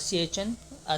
CHN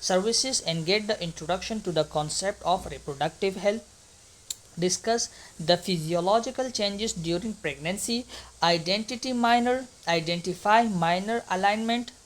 services and get the introduction to the concept of reproductive health, discuss the physiological changes during pregnancy, identify minor alignment,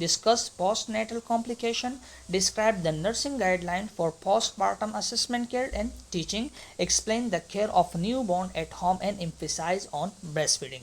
discuss postnatal complication, describe the nursing guideline for postpartum assessment care and teaching, explain the care of newborn at home and emphasize on breastfeeding।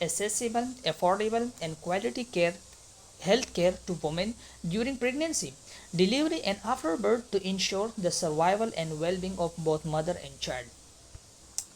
accessible, affordable and quality care health care to women during pregnancy, delivery and after birth to ensure the survival and well-being of both mother and child।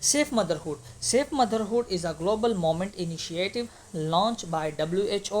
Safe motherhood is a global movement initiative launched by WHO.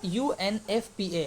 UNFPA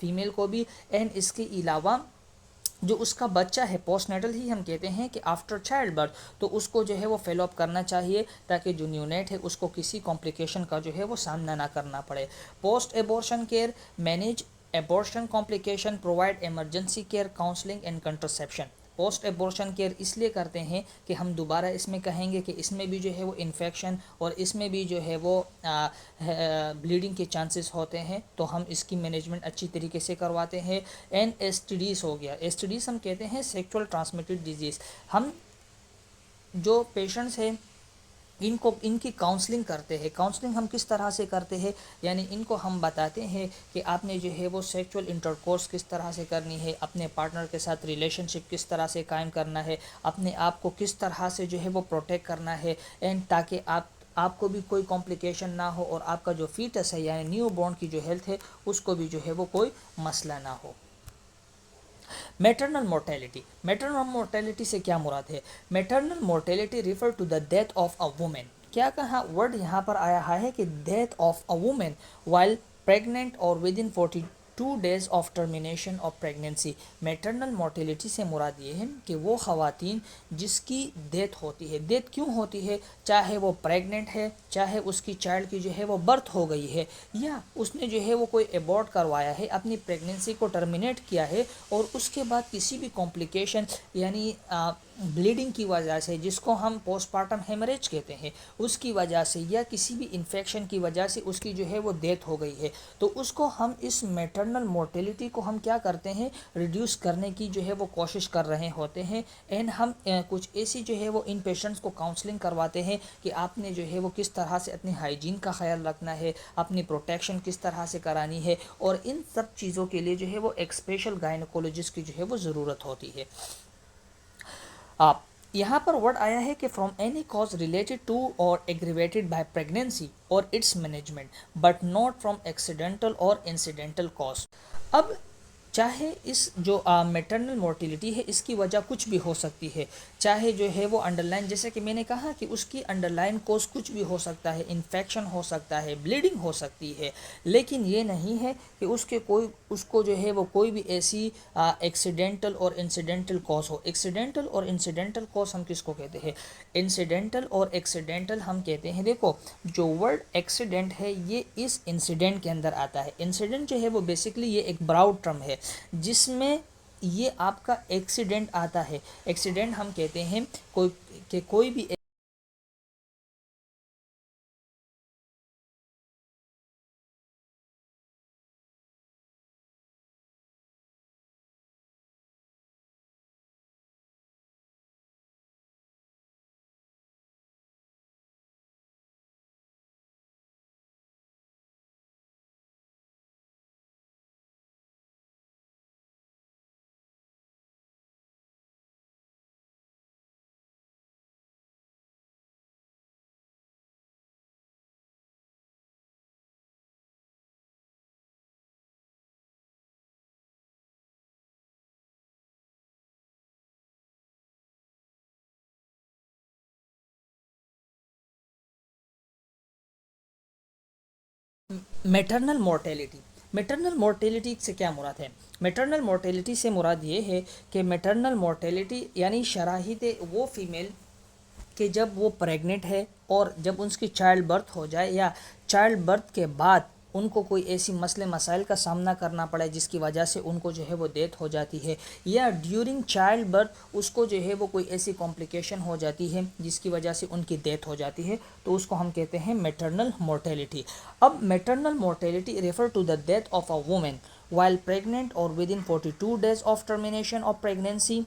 female کو بھی. And اس کے علاوہ جو اس کا بچہ ہے post natal ہی ہم کہتے ہیں کہ آفٹر چائلڈ برتھ تو اس کو جو ہے وہ فالو اپ کرنا چاہیے تاکہ جو نیونیٹ ہے اس کو کسی کمپلیکیشن کا جو ہے وہ سامنا نہ کرنا پڑے. Post abortion care manage abortion complication provide emergency care counselling and contraception. Post abortion care اس لیے کرتے ہیں کہ ہم دوبارہ اس میں کہیں گے کہ اس میں بھی جو ہے وہ انفیکشن اور اس میں بھی جو ہے وہ بلیڈنگ کے چانسز ہوتے ہیں تو ہم اس کی مینجمنٹ اچھی طریقے سے کرواتے ہیں. این ایس ٹی ڈیز ہو گیا. ایس ٹی ڈیز ہم کہتے ہیں سیکچول ٹرانسمیٹڈ ڈیزیز. ہم جو پیشنٹس ہیں ان کی کاؤنسلنگ کرتے ہیں. کاؤنسلنگ ہم کس طرح سے کرتے ہیں یعنی ان کو ہم بتاتے ہیں کہ آپ نے جو ہے وہ سیکچول انٹرکورس کس طرح سے کرنی ہے, اپنے پارٹنر کے ساتھ ریلیشن شپ کس طرح سے قائم کرنا ہے, اپنے آپ کو کس طرح سے جو ہے وہ پروٹیکٹ کرنا ہے اینڈ تاکہ آپ کو بھی کوئی کمپلیکیشن نہ ہو اور آپ کا جو فیٹس ہے یعنی نیو بورن کی جو ہیلتھ ہے اس کو بھی جو ہے وہ کوئی مسئلہ نہ ہو. Maternal mortality. میٹرنل مورٹیلٹی سے کیا مراد ہے؟ Maternal mortality refer to the death of a woman. کیا کہا ورڈ یہاں پر آیا ہے کہ death of a woman while pregnant اور within 42 days of termination of pregnancy. Maternal mortality سے مراد یہ ہے کہ وہ خواتین جس کی ڈیتھ ہوتی ہے. ڈیتھ کیوں ہوتی ہے؟ چاہے وہ پریگننٹ ہے, چاہے اس کی چائلڈ کی جو ہے وہ برتھ ہو گئی ہے, یا اس نے جو ہے وہ کوئی ایبورٹ کروایا ہے, اپنی پریگنینسی کو ٹرمینیٹ کیا ہے اور اس کے بعد کسی بھی کمپلیکیشن یعنی بلیڈنگ کی وجہ سے جس کو ہم پوسٹ پارٹم ہیمریج کہتے ہیں اس کی وجہ سے یا کسی بھی انفیکشن کی وجہ سے اس کی جو ہے وہ ڈیتھ ہو گئی ہے تو اس کو ہم اس میٹرنل مورٹیلٹی کو ہم کیا کرتے ہیں ریڈیوس کرنے کی جو ہے وہ کوشش کر رہے ہوتے ہیں. اینڈ ہم کچھ ایسی جو ہے وہ ان پیشنٹس کو کاؤنسلنگ کرواتے ہیں کہ آپ نے جو ہے وہ کس طرح سے اپنی ہائیجین کا خیال رکھنا ہے, اپنی پروٹیکشن کس طرح سے کرانی ہے اور ان سب چیزوں کے لیے جو ہے وہ ایک اسپیشل گائنیکولوجسٹ کی جو ہے وہ ضرورت ہوتی ہے. آپ یہاں پر ورڈ آیا ہے کہ from any cause related to or aggravated by pregnancy اور its management but not from accidental or incidental cause. اب چاہے اس جو میٹرنل مورٹیلٹی ہے اس کی وجہ کچھ بھی ہو سکتی ہے, چاہے جو ہے وہ انڈر لائن جیسے کہ میں نے کہا کہ اس کی انڈر لائن کوز کچھ بھی ہو سکتا ہے, انفیکشن ہو سکتا ہے, بلیڈنگ ہو سکتی ہے, لیکن یہ نہیں ہے کہ اس کو جو ہے وہ کوئی بھی ایسی accidental or انسیڈنٹل cause who. Accidental or انسیڈنٹل cause ہم کس کو کہتے ہیں؟ انسیڈنٹل اور ایکسیڈنٹل ہم کہتے ہیں, دیکھو جو ورڈ ایکسیڈنٹ ہے یہ اس انسیڈنٹ کے اندر آتا ہے. انسیڈنٹ جو ہے وہ بیسکلی یہ ایک براؤڈ ٹرم ہے جس میں یہ آپ کا ایکسیڈنٹ آتا ہے. ایکسیڈنٹ ہم کہتے ہیں کوئی بھی میٹرنل مورٹیلٹی. میٹرنل مورٹیلٹی سے کیا مراد ہے؟ میٹرنل مورٹیلٹی سے مراد یہ ہے کہ میٹرنل مورٹیلٹی یعنی شراہد وہ فیمیل کہ جب وہ پریگننٹ ہے اور جب اس کی چائلڈ برتھ ہو جائے یا چائلڈ برتھ کے بعد ان کو کوئی ایسی مسائل کا سامنا کرنا پڑے جس کی وجہ سے ان کو جو ہے وہ ڈیتھ ہو جاتی ہے, یا ڈیورنگ چائلڈ برتھ اس کو جو ہے وہ کوئی ایسی کمپلیکیشن ہو جاتی ہے جس کی وجہ سے ان کی ڈیتھ ہو جاتی ہے تو اس کو ہم کہتے ہیں میٹرنل مورٹیلٹی. اب maternal mortality refer to the death of a woman while pregnant اور within 42 days of termination of pregnancy.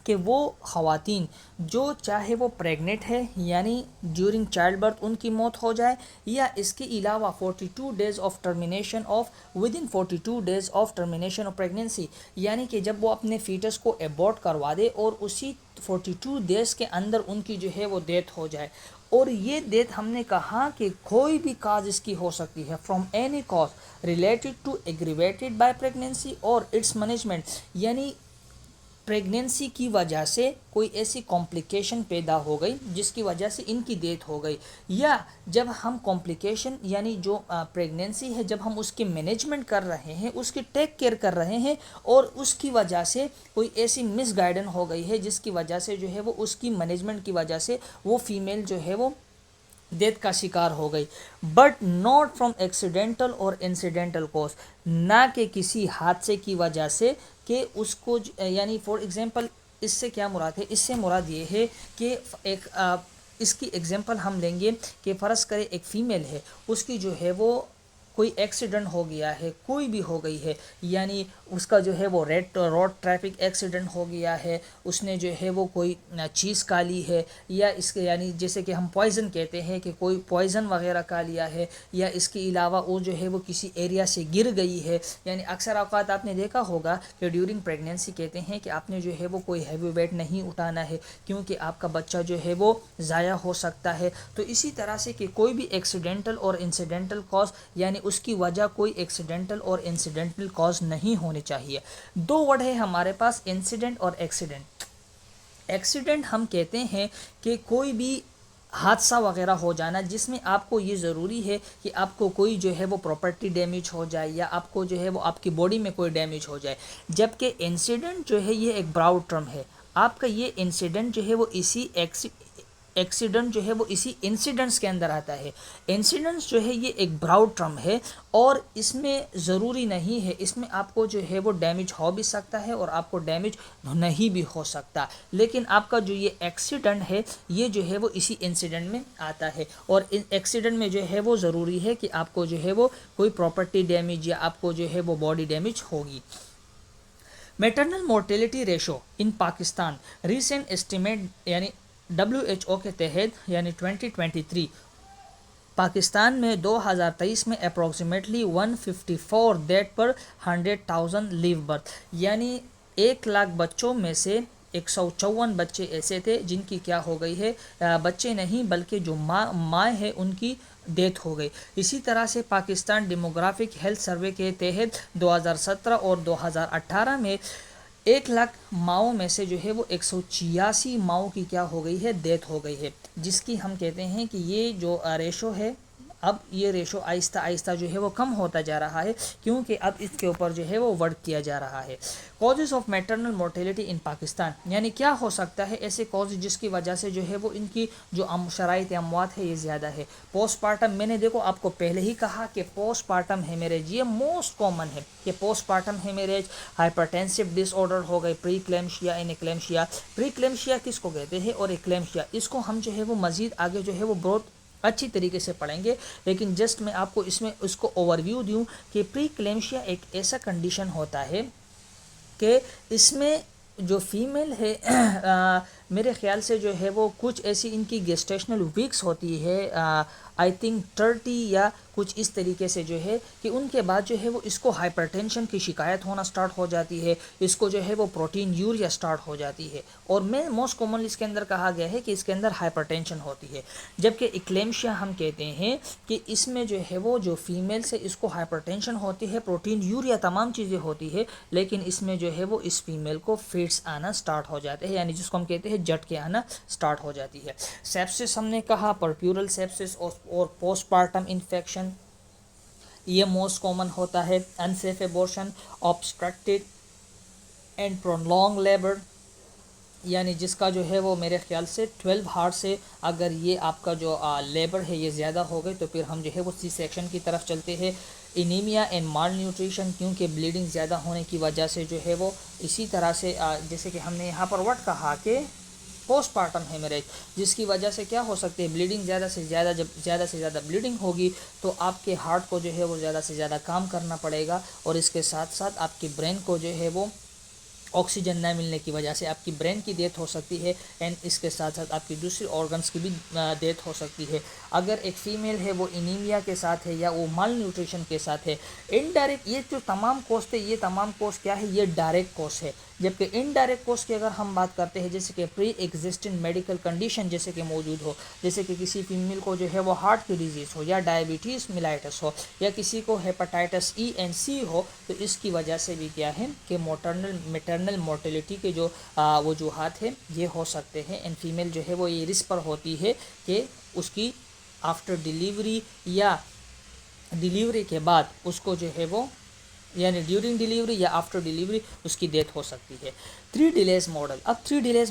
کہ وہ خواتین جو چاہے وہ پریگننٹ ہے یعنی ڈیورنگ چائلڈ برتھ ان کی موت ہو جائے, یا اس کے علاوہ 42 days of termination of with in 42 days of termination of pregnancy یعنی کہ جب وہ اپنے فیٹس کو ایبورٹ کروا دے اور اسی 42 days کے اندر ان کی جو ہے وہ ڈیتھ ہو جائے. اور یہ ڈیتھ ہم نے کہا کہ کوئی بھی کاز اس کی ہو سکتی ہے from any cause related to aggravated by pregnancy اور اٹس مینجمنٹ, یعنی پریگنینسی کی وجہ سے کوئی ایسی کمپلیکیشن پیدا ہو گئی جس کی وجہ سے ان کی ڈیتھ ہو گئی، یا جب ہم کمپلیکیشن یعنی جو پریگنینسی ہے جب ہم اس کی مینجمنٹ کر رہے ہیں، اس کی ٹیک کیئر کر رہے ہیں، اور اس کی وجہ سے کوئی ایسی مس گائیڈن ہو گئی ہے جس کی وجہ سے جو ہے وہ اس کی مینجمنٹ کی وجہ سے وہ فیمیل جو ہے وہ ڈیتھ کا شکار ہو گئی، but not from accidental or انسیڈنٹل cause, نہ کہ کسی حادثے کی وجہ سے کہ اس کو یعنی فار ایگزامپل اس سے کیا مراد ہے، اس سے مراد یہ ہے کہ ایک اس کی ایگزامپل ہم لیں گے کہ فرض کرے ایک فیمیل ہے، اس کی جو ہے وہ کوئی ایکسیڈنٹ ہو گیا ہے، کوئی بھی ہو گئی ہے، یعنی اس کا جو ہے وہ روڈ ٹریفک ایکسیڈنٹ ہو گیا ہے، اس نے جو ہے وہ کوئی چیز کھا لی ہے، یا اس کے یعنی جیسے کہ ہم پوائزن کہتے ہیں کہ کوئی پوائزن وغیرہ کھا لیا ہے، یا اس کے علاوہ وہ جو ہے وہ کسی ایریا سے گر گئی ہے، یعنی اکثر اوقات آپ نے دیکھا ہوگا کہ ڈیورنگ پریگنینسی کہتے ہیں کہ آپ نے جو ہے وہ کوئی ہیوی ویٹ نہیں اٹھانا ہے کیونکہ آپ کا بچہ جو ہے وہ ضائع ہو سکتا ہے، تو اسی طرح سے کہ کوئی بھی ایکسیڈنٹل اور انسیڈنٹل کاز یعنی اس کی وجہ کوئی ایکسیڈنٹل اور انسیڈنٹل کاز نہیں ہونے چاہیے۔ دو ورڈ ہے ہمارے پاس، انسیڈنٹ اور ایکسیڈنٹ۔ ایکسیڈنٹ ہم کہتے ہیں کہ کوئی بھی حادثہ وغیرہ ہو جانا جس میں آپ کو یہ ضروری ہے کہ آپ کو کوئی جو ہے وہ پراپرٹی ڈیمیج ہو جائے، یا آپ کو جو ہے وہ آپ کی باڈی میں کوئی ڈیمیج ہو جائے، جبکہ انسیڈنٹ جو ہے یہ ایک براڈ ٹرم ہے، آپ کا یہ انسیڈنٹ جو ہے وہ اسی ایکسیڈنٹ جو ہے وہ اسی انسیڈنٹس کے اندر آتا ہے۔ انسیڈنٹس جو ہے یہ ایک براڈ ٹرم ہے، اور اس میں ضروری نہیں ہے، اس میں آپ کو جو ہے وہ ڈیمیج ہو بھی سکتا ہے اور آپ کو ڈیمیج نہیں بھی ہو سکتا، لیکن آپ کا جو یہ ایکسیڈنٹ ہے یہ جو ہے وہ اسی انسیڈنٹ میں آتا ہے، اور ایکسیڈنٹ میں جو ہے وہ ضروری ہے کہ آپ کو جو ہے وہ کوئی پراپرٹی ڈیمیج یا آپ کو جو ہے وہ باڈی ڈیمیج ہوگی۔ میٹرنل مورٹیلٹی ریشو ان پاکستان ریسنٹ اسٹیمیٹ یعنی WHO کے تحت یعنی 2023 پاکستان میں 2023 میں اپروکسیمیٹلی 154 ڈیتھ پر 100,000 لیو برتھ، یعنی 1,00,000 بچوں میں سے 154 بچے ایسے تھے جن کی کیا ہو گئی ہے، بچے نہیں بلکہ جو ماں ہے ان کی ڈیتھ ہو گئی۔ اسی طرح سے پاکستان ڈیموگرافک ہیلتھ سروے کے تحت 2017 اور 2018 میں 1,00,000 ماؤں میں سے جو ہے وہ 186 ماؤں کی کیا ہو گئی ہے، ڈیتھ ہو گئی ہے، جس کی ہم کہتے ہیں کہ یہ جو ریشو ہے، اب یہ ریشو آہستہ آہستہ جو ہے وہ کم ہوتا جا رہا ہے کیونکہ اب اس کے اوپر جو ہے وہ ورک کیا جا رہا ہے۔ Causes of maternal mortality in Pakistan, یعنی کیا ہو سکتا ہے ایسے کاز جس کی وجہ سے جو ہے وہ ان کی جو شرائط اموات ہے یہ زیادہ ہے۔ پوسٹ پارٹم، میں نے دیکھو آپ کو پہلے ہی کہا کہ پوسٹ پارٹم ہیمیریج یہ موسٹ کامن ہے، کہ پوسٹ پارٹم ہیمیریج، ہائپرٹینسو ڈس آرڈر ہو گئے، پری کلیمشیا ان ایکلیمشیا۔ پری کلیمشیا کس کو کہتے ہیں اور ایکلیمشیا اس کو ہم جو ہے وہ مزید آگے جو ہے وہ بہت اچھی طریقے سے پڑھیں گے، لیکن جسٹ میں آپ کو اس کو اوور ویو دوں کہ پری کلیمشیا ایک ایسا کنڈیشن ہوتا ہے کہ اس میں جو فیمیل ہے میرے خیال سے جو ہے وہ کچھ ایسی ان کی گیسٹیشنل ویکس ہوتی ہے، آئی تھنک 30 یا کچھ اس طریقے سے جو ہے کہ ان کے بعد جو ہے وہ اس کو ہائپر ٹینشن کی شکایت ہونا سٹارٹ ہو جاتی ہے، اس کو جو ہے وہ پروٹین یوریا سٹارٹ ہو جاتی ہے، اور میں موسٹ کامنلی اس کے اندر کہا گیا ہے کہ اس کے اندر ہائپر ٹینشن ہوتی ہے، جبکہ ایکلیمشیا ہم کہتے ہیں کہ اس میں جو ہے وہ جو فیمیل سے اس کو ہائپر ٹینشن ہوتی ہے، پروٹین یوریا تمام چیزیں ہوتی ہے، لیکن اس میں جو ہے وہ اس فیمیل کو فٹس آنا سٹارٹ ہو جاتے ہیں، یعنی جس کو ہم کہتے ہیں جٹ کے آنا سٹارٹ ہو جاتی ہے۔ سیپسس ہم نے کہا، پرپیورل سیپسس اور پوسٹ پارٹم انفیکشن یہ موسٹ کامن ہوتا ہے۔ Unsafe abortion, obstructed and prolonged labour, یعنی جس کا جو ہے وہ میرے خیال سے 12 ہارٹ سے اگر یہ آپ کا جو لیبر ہے یہ زیادہ ہو گئے تو پھر ہم جو ہے وہ سی سیکشن کی طرف چلتے ہیں۔ انیمیا اینڈ مال نیوٹریشن، کیونکہ بلیڈنگ زیادہ ہونے کی وجہ سے جو ہے وہ اسی طرح سے جیسے کہ ہم نے یہاں پر ورڈ کہا کہ پوسٹ پارٹم ہیمریج، جس کی وجہ سے کیا ہو سکتے ہیں، بلیڈنگ زیادہ سے زیادہ، جب زیادہ سے زیادہ بلیڈنگ ہوگی تو آپ کے ہارٹ کو جو ہے وہ زیادہ سے زیادہ کام کرنا پڑے گا، اور اس کے ساتھ ساتھ آپ کی برین کو جو ہے وہ آکسیجن نہ ملنے کی وجہ سے آپ کی برین کی ڈیتھ ہو سکتی ہے، اینڈ اس کے ساتھ ساتھ آپ کی دوسری آرگنس کی بھی ڈیتھ ہو سکتی ہے۔ اگر ایک فیمیل ہے وہ انیمیا کے ساتھ ہے یا وہ مال نیوٹریشن کے ساتھ ہے، انڈائریکٹ یہ جو تمام کوز ہے یہ تمام کوز کیا ہے، یہ ڈائریکٹ کوز ہے، جبکہ انڈائریکٹ کوز کی اگر ہم بات کرتے ہیں جیسے کہ پری ایگزسٹنگ میڈیکل کنڈیشن جیسے کہ موجود ہو، جیسے کہ کسی فیمیل کو جو ہے وہ ہارٹ کی ڈیزیز ہو یا ڈائبٹیز میلائٹس ہو یا کسی کو ہیپاٹائٹس ای اینڈ سی ہو، تو اس کی وجہ سے بھی کیا ہے کہ میٹرنل میٹرنل مورٹیلٹی کے جو وجوہات ہیں یہ ہو سکتے ہیں. ان فیمیل جو ہے وہ یہ رسک پر ہوتی ہے کہ اس کی آفٹر ڈیلیوری یا ڈیلیوری کے بعد اس کو جو ہے وہ یعنی ڈیورنگ ڈیلیوری یا آفٹر ڈیلیوری اس کی ڈیتھ ہو سکتی ہے. 3 ڈیلیز ماڈل. اب 3 ڈیلیز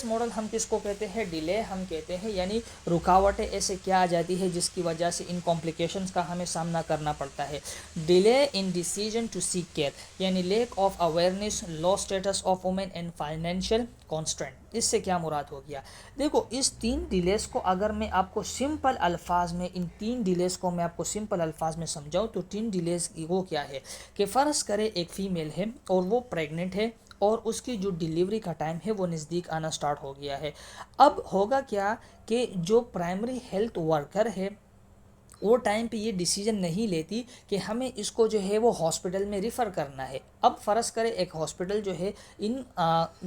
ماڈل ہم کس کو کہتے ہیں؟ ڈیلے ہم کہتے ہیں یعنی رکاوٹیں ایسے کیا آ جاتی ہے جس کی وجہ سے ان کمپلیکیشنز کا ہمیں سامنا کرنا پڑتا ہے. Delay in decision to seek care یعنی lack of awareness, low status of woman and financial constraint. اس سے کیا مراد ہو گیا؟ دیکھو اس 3 ڈیلیز کو اگر میں آپ کو سمپل الفاظ میں سمجھاؤں تو 3 ڈیلیز وہ کیا ہے کہ فرض کرے ایک فیمیل ہے اور وہ پریگننٹ ہے اور اس کی جو ڈیلیوری کا ٹائم ہے وہ نزدیک آنا سٹارٹ ہو گیا ہے. اب ہوگا کیا کہ جو پرائمری ہیلتھ ورکر ہے وہ ٹائم پہ یہ ڈیسیجن نہیں لیتی کہ ہمیں اس کو جو ہے وہ ہاسپٹل میں ریفر کرنا ہے. اب فرض کرے ایک ہاسپٹل جو ہے ان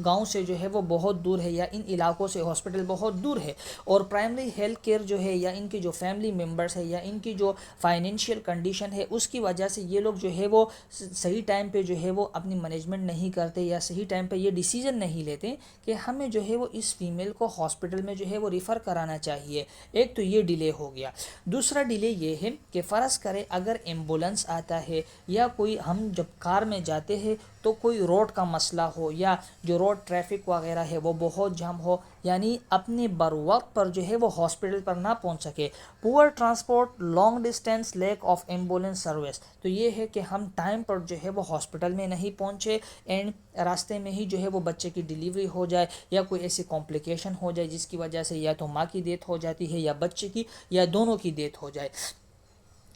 گاؤں سے جو ہے وہ بہت دور ہے یا ان علاقوں سے ہاسپٹل بہت دور ہے اور پرائمری ہیلتھ کیئر جو ہے یا ان کی جو فیملی ممبرس ہے یا ان کی جو فائنینشیل کنڈیشن ہے اس کی وجہ سے یہ لوگ جو ہے وہ صحیح ٹائم پہ جو ہے وہ اپنی مینجمنٹ نہیں کرتے یا صحیح ٹائم پہ یہ ڈیسیجن نہیں لیتے کہ ہمیں جو ہے وہ اس فیمیل کو ہاسپٹل میں جو ہے وہ ریفر کرانا چاہیے. ایک تو یہ ڈیلے ہو گیا. دوسرا ڈیلے یہ ہے کہ فرض کرے اگر ایمبولنس آتا ہے یا کوئی ہم جب کار میں جاتے ہیں تو کوئی روڈ کا مسئلہ ہو یا جو روڈ ٹریفک وغیرہ ہے وہ بہت جام ہو یعنی اپنے بر وقت پر جو ہے وہ ہاسپٹل پر نہ پہنچ سکے. پور transport, long distance, lack of ambulance service. تو یہ ہے کہ ہم ٹائم پر جو ہے وہ ہاسپٹل میں نہیں پہنچے اینڈ راستے میں ہی جو ہے وہ بچے کی ڈیلیوری ہو جائے یا کوئی ایسی کمپلیکیشن ہو جائے جس کی وجہ سے یا تو ماں کی ڈیتھ ہو جاتی ہے یا بچے کی یا دونوں کی ڈیتھ ہو جائے.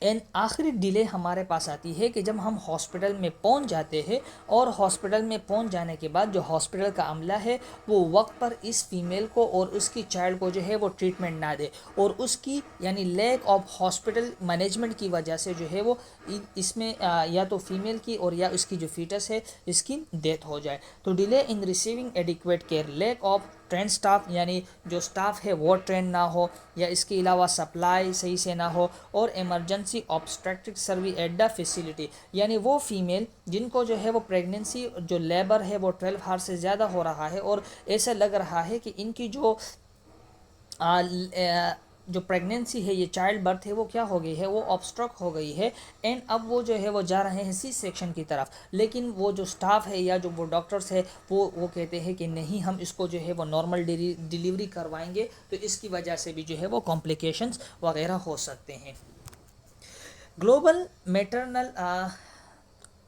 اینڈ آخری ڈیلے ہمارے پاس آتی ہے کہ جب ہم ہاسپٹل میں پہنچ جاتے ہیں اور ہاسپٹل میں پہنچ جانے کے بعد جو ہاسپٹل کا عملہ ہے وہ وقت پر اس فیمیل کو اور اس کی چائلڈ کو جو ہے وہ ٹریٹمنٹ نہ دے اور اس کی یعنی لیک آف ہاسپٹل مینجمنٹ کی وجہ سے جو ہے وہ اس میں یا تو فیمیل کی اور یا اس کی جو فیٹس ہے اس کی ڈیتھ ہو جائے. تو delay in receiving adequate care, lack of train staff یعنی جو سٹاف ہے وہ ٹرین نہ ہو یا اس کے علاوہ سپلائی صحیح سے نہ ہو اور emergency obstetric service at the facility یعنی وہ فیمیل جن کو جو ہے وہ پریگننسی جو لیبر ہے وہ 12 ہار سے زیادہ ہو رہا ہے اور ایسا لگ رہا ہے کہ ان کی جو پریگننسی ہے یہ چائلڈ برتھ ہے وہ کیا ہو گئی ہے وہ آبسٹرک ہو گئی ہے اینڈ اب وہ جو ہے وہ جا رہے ہیں سی سیکشن کی طرف. لیکن وہ جو سٹاف ہے یا جو وہ ڈاکٹرز ہے وہ کہتے ہیں کہ نہیں ہم اس کو جو ہے وہ نارمل ڈیلیوری کروائیں گے تو اس کی وجہ سے بھی جو ہے وہ کمپلیکیشنز وغیرہ ہو سکتے ہیں. Global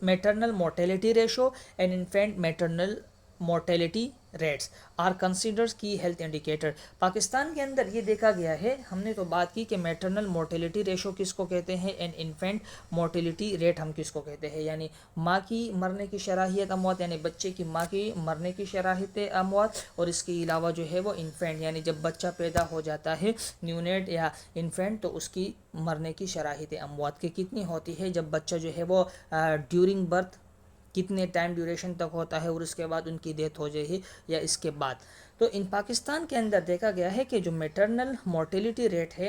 maternal mortality ratio and infant maternal mortality rates are considered key health indicator. Pakistan کے اندر یہ دیکھا گیا ہے، ہم نے تو بات کی کہ میٹرنل مورٹیلٹی ریشو کس کو کہتے ہیں اینڈ انفینٹ مورٹیلٹی ریٹ ہم کس کو کہتے ہیں یعنی ماں کی مرنے کی شرح اموات یعنی بچے کی ماں کی مرنے کی شرح اموات اور اس کے علاوہ جو ہے وہ انفینٹ یعنی جب بچہ پیدا ہو جاتا ہے نیونیٹ یا انفینٹ تو اس کی مرنے کی شرح اموات کی کتنی ہوتی ہے جب بچہ جو ہے وہ ڈیورنگ برتھ کتنے ٹائم ڈیوریشن تک ہوتا ہے اور اس کے بعد ان کی ڈیتھ ہو جائے گی یا اس کے بعد. تو ان پاکستان کے اندر دیکھا گیا ہے کہ جو میٹرنل مورٹیلٹی ریٹ ہے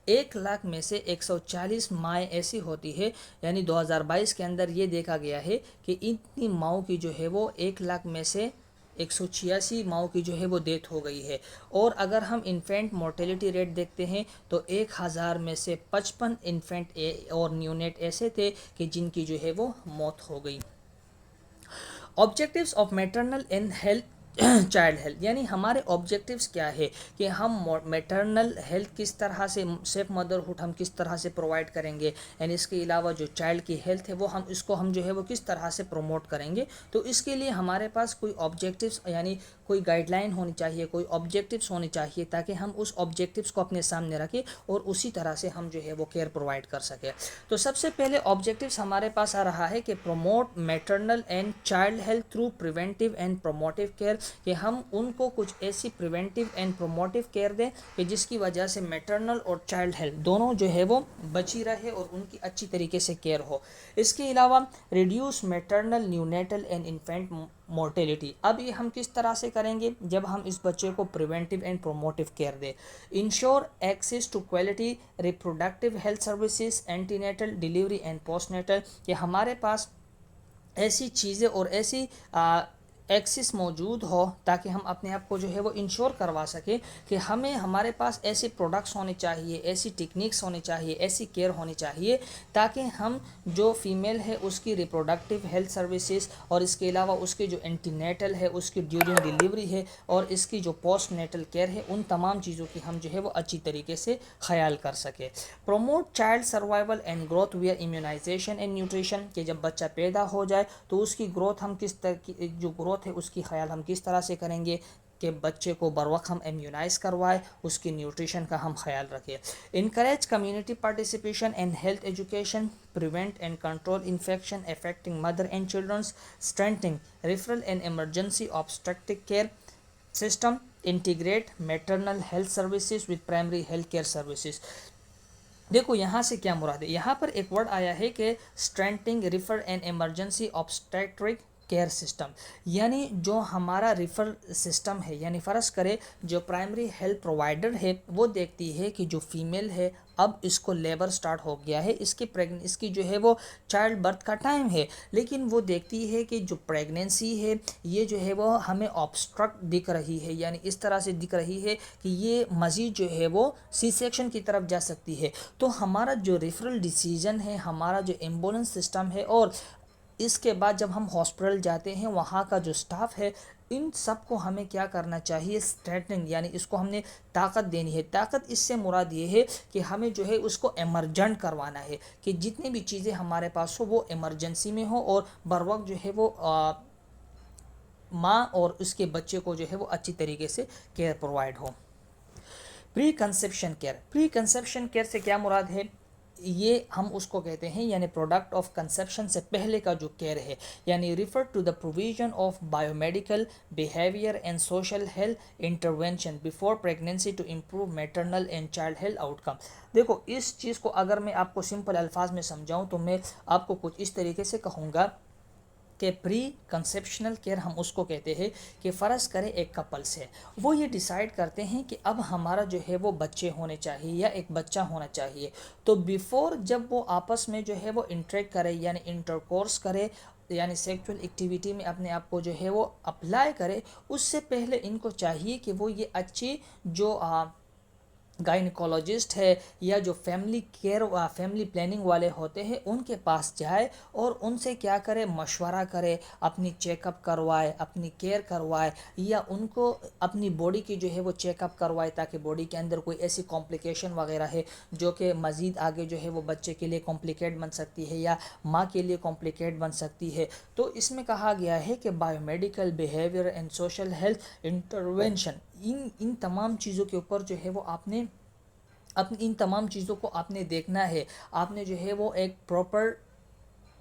1,00,000 میں سے 140 مائیں ایسی ہوتی ہے یعنی 2022 کے اندر یہ دیکھا گیا ہے کہ اتنی ماؤں کی جو ہے وہ 1,00,000 میں سے 186 ماؤں کی جو ہے وہ ڈیتھ ہو گئی ہے. اور اگر ہم انفینٹ مورٹیلٹی ریٹ دیکھتے ہیں تو 1,000 میں سے 55 انفینٹ اور نیونیٹ ایسے تھے کہ جن کی جو ہے وہ موت ہو گئی. Objectives of maternal and health child health یعنی ہمارے آبجیکٹیوز کیا ہے کہ ہم میٹرنل ہیلتھ کس طرح سے سیف مدرہڈ ہم کس طرح سے پرووائڈ کریں گے یعنی اس کے علاوہ جو چائلڈ کی ہیلتھ ہے وہ ہم اس کو ہم جو ہے وہ کس طرح سے پروموٹ کریں گے. تو اس کے لیے ہمارے پاس کوئی آبجیکٹیوز یعنی کوئی گائیڈ لائن ہونی چاہیے، کوئی آبجیکٹیوز ہونی چاہیے تاکہ ہم اس آبجیکٹیوز کو اپنے سامنے رکھیں اور اسی طرح سے ہم جو ہے وہ کیئر پرووائڈ کر سکیں. تو سب سے پہلے آبجیکٹیوز ہمارے پاس آ رہا ہے کہ promote maternal and child health through preventive and promotive care کہ ہم ان کو کچھ ایسی پریونٹیو اینڈ پروموٹیو کیئر دیں کہ جس کی وجہ سے میٹرنل اور چائلڈ ہیلتھ دونوں جو ہے وہ بچی رہے اور ان کی اچھی طریقے سے کیئر ہو. اس کے علاوہ reduce maternal neonatal and infinite mortality. اب یہ ہم کس طرح سے کریں گے جب ہم اس بچے کو پریونٹیو اینڈ پروموٹیو کیئر دیں. Ensure access to quality reproductive health services antenatal delivery and postnatal کہ ہمارے پاس ایسی چیزیں اور ایسی ایکسس موجود ہو تاکہ ہم اپنے آپ کو جو ہے وہ انشور کروا سکیں کہ ہمارے پاس ایسے پروڈکٹس ہونے چاہیے، ایسی ٹیکنیکس ہونی چاہیے، ایسی کیئر ہونی چاہیے تاکہ ہم جو فیمیل ہے اس کی ریپروڈکٹیو ہیلتھ سروسز اور اس کے علاوہ اس کے جو اینٹی نیٹل ہے، اس کی ڈیورنگ ڈیلیوری ہے اور اس کی جو پوسٹ نیٹل کیئر ہے، ان تمام چیزوں کی ہم جو ہے وہ اچھی طریقے سے خیال کر سکیں۔ Promote child survival and growth where immunisation and nutrition, کہ جب بچہ پیدا ہو جائے تو اس کی گروتھ ہم کس طرح کی جو گروتھ ہے اس کی خیال ہم کس طرح سے کریں گے کہ بچے کو بروقت ہم امیونائز کروائے، اس کی نیوٹریشن کا ہم خیال رکھیں۔ Encourage community participation and health education, prevent and control infection affecting mother and childrens, strengthening referral and emergency obstetric care system, integrate maternal health services with primary health care services. دیکھو یہاں سے کیا مراد ہے، یہاں پر ایک ورڈ آیا ہے کہ strengthening refer and emergency obstetric care system, یعنی جو ہمارا ریفر سسٹم ہے، یعنی فرض کرے جو پرائمری ہیلتھ پرووائڈر ہے وہ دیکھتی ہے کہ جو فیمیل ہے اب اس کو لیبر سٹارٹ ہو گیا ہے، اس کی جو ہے وہ چائلڈ برتھ کا ٹائم ہے، لیکن وہ دیکھتی ہے کہ جو پریگنینسی ہے یہ جو ہے وہ ہمیں آبسٹرکٹ دکھ رہی ہے، یعنی اس طرح سے دکھ رہی ہے کہ یہ مزید جو ہے وہ سی سیکشن کی طرف جا سکتی ہے، تو ہمارا جو ریفرل ڈیسیجن ہے، ہمارا جو ایمبولینس سسٹم ہے، اور اس کے بعد جب ہم ہاسپٹل جاتے ہیں وہاں کا جو سٹاف ہے، ان سب کو ہمیں کیا کرنا چاہیے، اسٹریٹنگ، یعنی اس کو ہم نے طاقت دینی ہے۔ طاقت اس سے مراد یہ ہے کہ ہمیں جو ہے اس کو ایمرجنٹ کروانا ہے کہ جتنی بھی چیزیں ہمارے پاس ہو وہ ایمرجنسی میں ہو اور بر وقت جو ہے وہ ماں اور اس کے بچے کو جو ہے وہ اچھی طریقے سے کیئر پرووائڈ ہو۔ پری کنسیپشن کیئر، پری کنسیپشن کیئر سے کیا مراد ہے، یہ ہم اس کو کہتے ہیں یعنی پروڈکٹ آف کنسیپشن سے پہلے کا جو کیئر ہے، یعنی refer to the provision of biomedical behaviour and social health intervention before pregnancy to improve maternal and child health outcome. دیکھو اس چیز کو اگر میں آپ کو سمپل الفاظ میں سمجھاؤں تو میں آپ کو کچھ اس طریقے سے کہوں گا کہ پری کنسیپشنل کیئر ہم اس کو کہتے ہیں کہ فرض کریں ایک کپلس ہے، وہ یہ ڈیسائیڈ کرتے ہیں کہ اب ہمارا جو ہے وہ بچے ہونے چاہیے یا ایک بچہ ہونا چاہیے، تو بیفور جب وہ آپس میں جو ہے وہ انٹریکٹ کرے یعنی انٹرکورس کرے، یعنی سیکچول ایکٹیویٹی میں اپنے آپ کو جو ہے وہ اپلائی کرے، اس سے پہلے ان کو چاہیے کہ وہ یہ اچھی جو گائنیکولوجسٹ ہے یا جو فیملی کیئر فیملی پلاننگ والے ہوتے ہیں ان کے پاس جائے اور ان سے کیا کرے، مشورہ کرے، اپنی چیک اپ کروائے، اپنی کیئر کروائے، یا ان کو اپنی باڈی کی جو ہے وہ چیک اپ کروائے تاکہ باڈی کے اندر کوئی ایسی کمپلیکیشن وغیرہ ہے جو کہ مزید آگے جو ہے وہ بچے کے لیے کمپلیکیٹ بن سکتی ہے یا ماں کے لیے کمپلیکیٹ بن سکتی ہے۔ تو اس میں کہا گیا ہے کہ biomedical behaviour and social health intervention, ان تمام چیزوں کے اوپر جو ہے وہ ان تمام چیزوں کو آپ نے دیکھنا ہے، آپ نے جو ہے وہ ایک پراپر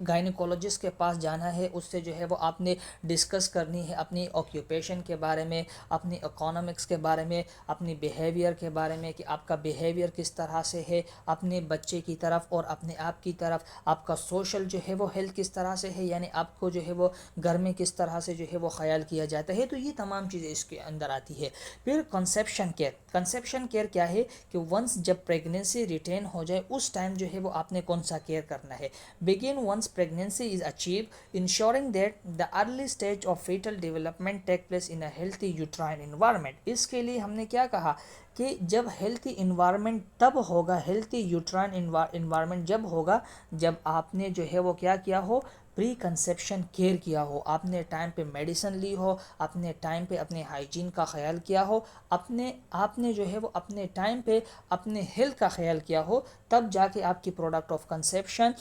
گائنیکولوجسٹ کے پاس جانا ہے، اس سے جو ہے وہ آپ نے ڈسکس کرنی ہے اپنی آکیوپیشن کے بارے میں، اپنی اکانومکس کے بارے میں، اپنی بیہیویئر کے بارے میں کہ آپ کا بیہیویئر کس طرح سے ہے اپنے بچے کی طرف اور اپنے آپ کی طرف، آپ کا سوشل جو ہے وہ ہیلتھ کس طرح سے ہے، یعنی آپ کو جو ہے وہ گھر میں کس طرح سے جو ہے وہ خیال کیا جاتا ہے، تو یہ تمام چیزیں اس کے اندر آتی ہے۔ پھر کنسیپشن کیئر، کنسیپشن کیئر کیا ہے کہ ونس جب پریگنینسی ریٹین ہو جائے اس ٹائم جو ہے وہ آپ نے کون سا کیئر کرنا ہے، بگن once pregnancy is achieved, ensuring that the early stage of fetal development take place in a healthy uterine environment۔ اس کے لیے ہم نے کیا کہا کہ جب ہیلتھی انوائرمنٹ تب ہوگا، ہیلتھی یوٹرائن انوائرمنٹ جب ہوگا جب آپ نے جو ہے وہ کیا ہو، پری کنسیپشن کیئر کیا ہو، آپ نے ٹائم پہ میڈیسن لی ہو، اپنے ٹائم پہ اپنے ہائیجین کا خیال کیا ہو، آپ نے جو ہے وہ اپنے ٹائم پہ اپنے ہیلتھ کا خیال کیا ہو، تب جا کے آپ کی پروڈکٹ آف کنسیپشن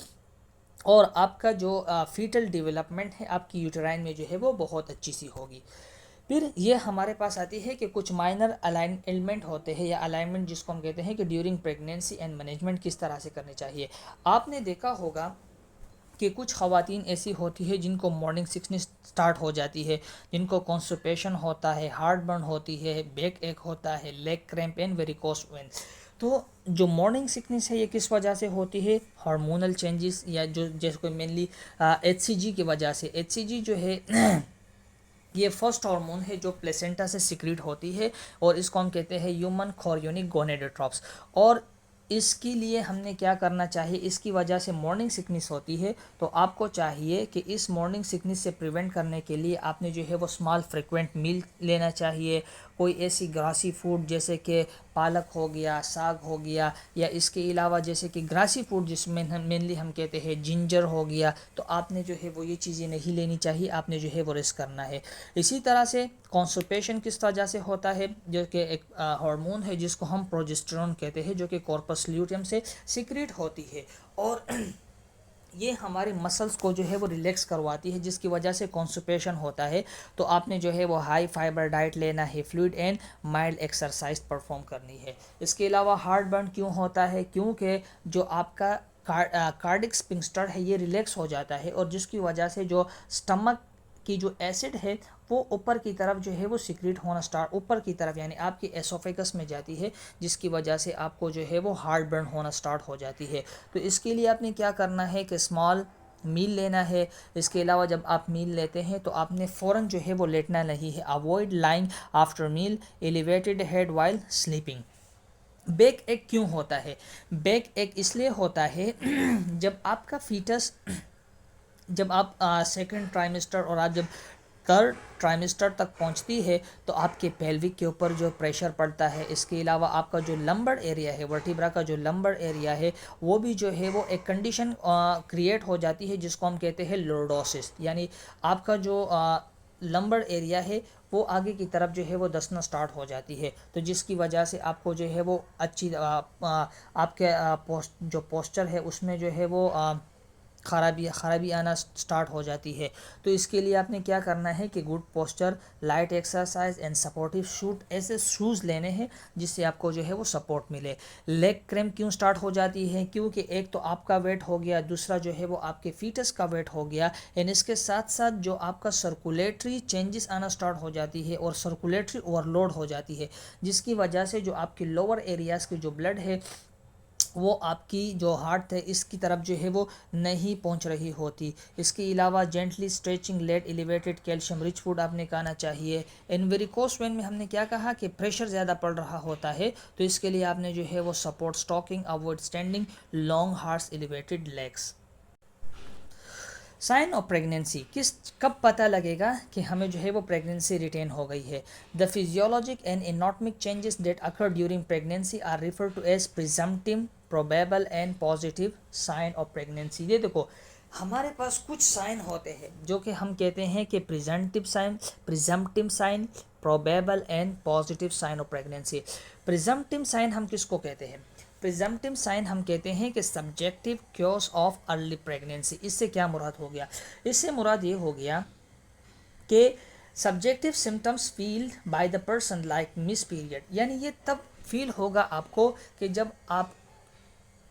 اور آپ کا جو فیٹل ڈیولپمنٹ ہے آپ کی یوٹرائن میں جو ہے وہ بہت اچھی سی ہوگی۔ پھر یہ ہمارے پاس آتی ہے کہ کچھ مائنر الائنمنٹ ہوتے ہیں یا الائنمنٹ جس کو ہم کہتے ہیں کہ ڈیورنگ پریگنینسی اینڈ مینجمنٹ کس طرح سے کرنی چاہیے۔ آپ نے دیکھا ہوگا کہ کچھ خواتین ایسی ہوتی ہے جن کو مارننگ سکنس سٹارٹ ہو جاتی ہے، جن کو کانسٹیپیشن ہوتا ہے، ہارٹ برن ہوتی ہے، بیک ایک ہوتا ہے، لیگ کریمپ اینڈ ویریکوس وین۔ تو جو مارننگ سکنس ہے یہ کس وجہ سے ہوتی ہے، ہارمونل چینجز یا جو جیسے کوئی مینلی ایچ سی جی کی وجہ سے۔ ایچ سی جی جو ہے یہ فرسٹ ہارمون ہے جو پلیسنٹا سے سیکریٹ ہوتی ہے اور اس کو ہم کہتے ہیں ہیومن کورینک گونیڈوٹروپس، اور اس کے لیے ہم نے کیا کرنا چاہیے، اس کی وجہ سے مارننگ سکنس ہوتی ہے، تو آپ کو چاہیے کہ اس مارننگ سکنس سے پریونٹ کرنے کے لیے آپ نے جو ہے وہ اسمال فریکوینٹ میل لینا چاہیے. کوئی ایسی گراسی فوڈ جیسے کہ پالک ہو گیا، ساگ ہو گیا، یا اس کے علاوہ جیسے کہ گراسی فوڈ جس میں مینلی ہم کہتے ہیں جنجر ہو گیا، تو آپ نے جو ہے وہ یہ چیزیں نہیں لینی چاہیے، آپ نے جو ہے وہ ریسٹ کرنا ہے. اسی طرح سے کانسٹیپیشن کس وجہ سے ہوتا ہے، جو کہ ایک ہارمون ہے جس کو ہم پروجسٹرون کہتے ہیں، جو کہ کارپس لیوٹیم سے سیکریٹ ہوتی ہے، اور یہ ہمارے مسلس کو جو ہے وہ ریلیکس کرواتی ہے، جس کی وجہ سے کانسٹیپیشن ہوتا ہے. تو آپ نے جو ہے وہ ہائی فائبر ڈائٹ لینا ہے، fluid and mild exercise perform کرنی ہے. اس کے علاوہ ہارٹ برن کیوں ہوتا ہے، کیونکہ جو آپ کا کارڈک اسپنکسٹر ہے یہ ریلیکس ہو جاتا ہے، اور جس کی وجہ سے جو اسٹمک کی جو ایسڈ ہے وہ اوپر کی طرف جو ہے وہ سیکریٹ ہونا اوپر کی طرف یعنی آپ کی ایسوفیگس میں جاتی ہے، جس کی وجہ سے آپ کو جو ہے وہ ہارٹ برن ہونا سٹارٹ ہو جاتی ہے. تو اس کے لیے آپ نے کیا کرنا ہے کہ اسمال میل لینا ہے. اس کے علاوہ جب آپ میل لیتے ہیں تو آپ نے فوراً جو ہے وہ لیٹنا نہیں ہے. Avoid lying after meal, elevated head while sleeping. Backache کیوں ہوتا ہے، بیک ایک اس لیے ہوتا ہے جب آپ کا فیٹس، جب آپ سیکنڈ ٹرائمسٹر اور آپ جب تھرڈ ٹرائمسٹر تک پہنچتی ہے تو آپ کے پیلوک کے اوپر جو پریشر پڑتا ہے. اس کے علاوہ آپ کا جو لمبر ایریا ہے، ورٹیبرا کا جو لمبر ایریا ہے، وہ بھی جو ہے وہ ایک کنڈیشن کریٹ ہو جاتی ہے جس کو ہم کہتے ہیں لورڈوسس، یعنی آپ کا جو لمبر ایریا ہے وہ آگے کی طرف جو ہے وہ دسنا سٹارٹ ہو جاتی ہے. تو جس کی وجہ سے آپ کو جو ہے وہ اچھی آپ کے جو پوسچر ہے اس میں جو ہے وہ خرابی آنا سٹارٹ ہو جاتی ہے. تو اس کے لیے آپ نے کیا کرنا ہے کہ good posture, light exercise and supportive shoot, ایسے شوز لینے ہیں جس سے آپ کو جو ہے وہ سپورٹ ملے. لیگ کریمپ کیوں سٹارٹ ہو جاتی ہے، کیونکہ ایک تو آپ کا ویٹ ہو گیا، دوسرا جو ہے وہ آپ کے فیٹس کا ویٹ ہو گیا، اینڈ اس کے ساتھ ساتھ جو آپ کا سرکولیٹری چینجز آنا سٹارٹ ہو جاتی ہے اور سرکولیٹری اوور لوڈ ہو جاتی ہے، جس کی وجہ سے جو آپ کے لوور ایریاز کی جو بلڈ ہے وہ آپ کی جو ہارٹ ہے اس کی طرف جو ہے وہ نہیں پہنچ رہی ہوتی. اس کے علاوہ gently stretching let elevated calcium rich food آپ نے کھانا چاہیے. ان ویریکوس وین میں ہم نے کیا کہا کہ پریشر زیادہ پڑ رہا ہوتا ہے، تو اس کے لیے آپ نے جو ہے وہ support stocking, avoid standing long hours elevated legs. Sign of pregnancy کب پتہ لگے گا کہ ہمیں جو ہے وہ پریگنینسی ریٹین ہو گئی ہے. The physiologic and anatomic changes that occur during pregnancy are refer to as presumptive, probable and positive sign of pregnancy. یہ دیکھو ہمارے پاس کچھ سائن ہوتے ہیں جو کہ ہم کہتے ہیں کہ presumptive sign, probable and positive sign of pregnancy. Presumptive sign ہم کس کو کہتے ہیں، پریزمپٹیو سائن ہم کہتے ہیں کہ subjective cues of early pregnancy. اس سے کیا مراد ہو گیا، اس سے مراد یہ ہو گیا کہ subjective symptoms feel by the person like miss period, یعنی یہ تب فیل ہوگا آپ کو کہ جب آپ